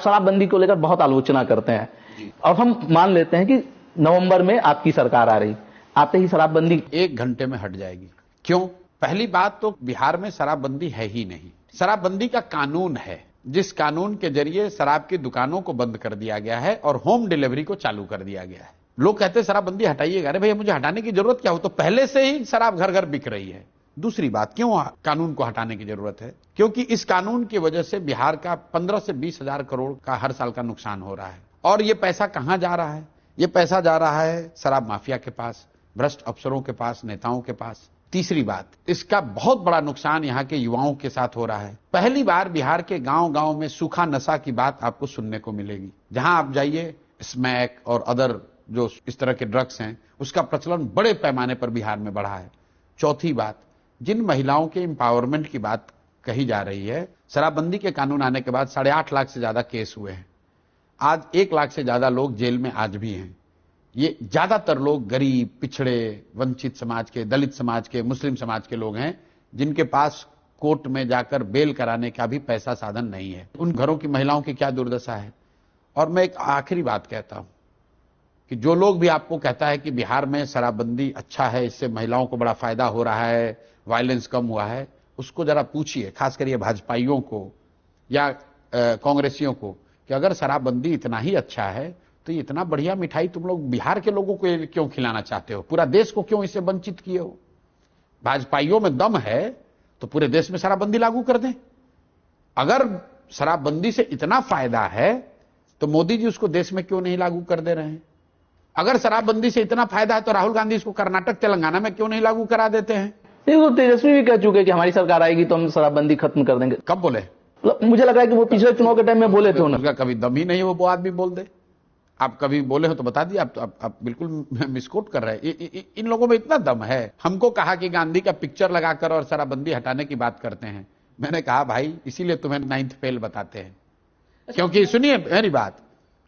शराबबंदी को लेकर बहुत आलोचना करते हैं और हम मान लेते हैं कि नवंबर में आपकी सरकार आ रही, आते ही शराबबंदी 1 घंटे में हट जाएगी। क्यों? पहली बात तो बिहार में शराबबंदी है ही नहीं। शराबबंदी का कानून है, जिस कानून के जरिए शराब की दुकानों को बंद कर दिया गया है और होम डिलीवरी को चालू कर दिया गया है। लोग कहते हैं शराबबंदी हटाइएगा। अरे भैया, मुझे हटाने की जरूरत क्या हो, तो पहले से ही शराब घर घर बिक रही है। दूसरी बात, क्यों कानून को हटाने की जरूरत है? क्योंकि इस कानून की वजह से बिहार का 15 से 20 हजार करोड़ का हर साल का नुकसान हो रहा है। और ये पैसा कहां जा रहा है? ये पैसा जा रहा है शराब माफिया के पास, भ्रष्ट अफसरों के पास, नेताओं के पास। तीसरी बात, इसका बहुत बड़ा नुकसान यहाँ के युवाओं के साथ हो रहा है। पहली बार बिहार के गांव गांव में सूखा नशा की बात आपको सुनने को मिलेगी। जहां आप जाइए, स्मैक और अदर जो इस तरह के ड्रग्स हैं, उसका प्रचलन बड़े पैमाने पर बिहार में बढ़ा है। चौथी बात, जिन महिलाओं के एम्पावरमेंट की बात कही जा रही है, शराबबंदी के कानून आने के बाद 8.5 लाख से ज्यादा केस हुए हैं। आज 1 लाख से ज्यादा लोग जेल में आज भी हैं। ये ज्यादातर लोग गरीब, पिछड़े, वंचित समाज के, दलित समाज के, मुस्लिम समाज के लोग हैं, जिनके पास कोर्ट में जाकर बेल कराने का भी पैसा साधन नहीं है। उन घरों की महिलाओं की क्या दुर्दशा है। और मैं एक आखिरी बात कहता हूं कि जो लोग भी आपको कहता है कि बिहार में शराबबंदी अच्छा है, इससे महिलाओं को बड़ा फायदा हो रहा है, वायलेंस कम हुआ है, उसको जरा पूछिए, खासकर ये भाजपाइयों को या कांग्रेसियों को, कि अगर शराबबंदी इतना ही अच्छा है तो इतना बढ़िया मिठाई तुम लोग बिहार के लोगों को क्यों खिलाना चाहते हो? पूरा देश को क्यों इससे वंचित किए हो? भाजपाइयों में दम है तो पूरे देश में शराबबंदी लागू कर दें। अगर शराबबंदी से इतना फायदा है तो मोदी जी उसको देश में क्यों नहीं लागू कर दे रहे हैं? अगर शराबबंदी से इतना फायदा है तो राहुल गांधी इसको कर्नाटक, तेलंगाना में क्यों नहीं लागू करा देते हैं? तो तेजस्वी भी कह चुके कि हमारी सरकार आएगी तो हम शराबबंदी खत्म कर देंगे। कब बोले? मुझे लग रहा है कि वो पिछले चुनाव के टाइम में बोले थे। उनका कभी दम ही नहीं वो आदमी बोल दे। आप कभी बोले हो तो बता दिए। आप बिल्कुल मिसकोट कर रहे हैं। इन लोगों में इतना दम है। हमको कहा कि गांधी का पिक्चर लगाकर और शराबबंदी हटाने की बात करते हैं। मैंने कहा भाई, इसीलिए तुम्हें 9th फेल बताते हैं। क्योंकि सुनिए मेरी बात,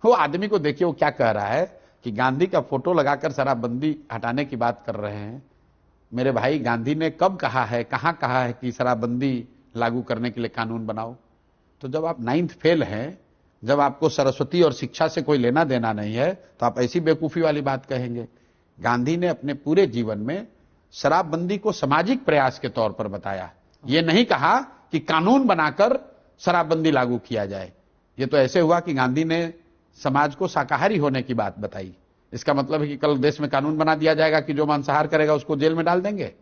वो आदमी को देखिए वो क्या कह रहा है कि गांधी का फोटो लगाकर शराबबंदी हटाने की बात कर रहे हैं। मेरे भाई, गांधी ने कब कहा है, कहां कहा है कि शराबबंदी लागू करने के लिए कानून बनाओ? तो जब आप 9th फेल हैं, जब आपको सरस्वती और शिक्षा से कोई लेना देना नहीं है, तो आप ऐसी बेवकूफी वाली बात कहेंगे। गांधी ने अपने पूरे जीवन में शराबबंदी को सामाजिक प्रयास के तौर पर बताया। यह नहीं कहा कि कानून बनाकर शराबबंदी लागू किया जाए। यह तो ऐसे हुआ कि गांधी ने समाज को शाकाहारी होने की बात बताई। इसका मतलब है कि कल देश में कानून बना दिया जाएगा कि जो मांसाहार करेगा उसको जेल में डाल देंगे।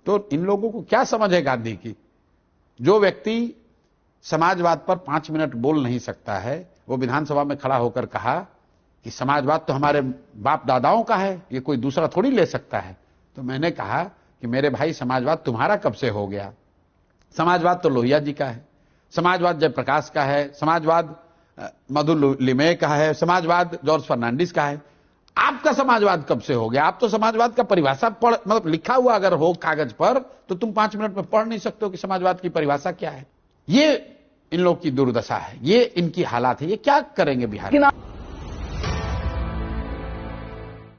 तो इन लोगों को क्या समझ है गांधी की? जो व्यक्ति समाजवाद पर 5 मिनट बोल नहीं सकता है, वो विधानसभा में खड़ा होकर कहा कि समाजवाद तो हमारे बाप दादाओं का है, ये कोई दूसरा थोड़ी ले सकता है। तो मैंने कहा कि मेरे भाई, समाजवाद तुम्हारा कब से हो गया? समाजवाद तो लोहिया जी का है, समाजवाद जयप्रकाश का है, समाजवाद मधु लिमये का है, समाजवाद जॉर्ज फर्नांडिस का है। आपका समाजवाद कब से हो गया? आप तो समाजवाद का परिभाषा पढ़, मतलब लिखा हुआ अगर हो कागज पर, तो तुम 5 मिनट में पढ़ नहीं सकते हो कि समाजवाद की परिभाषा क्या है। ये इन लोग की दुर्दशा है, ये इनकी हालात है। ये क्या करेंगे बिहार में?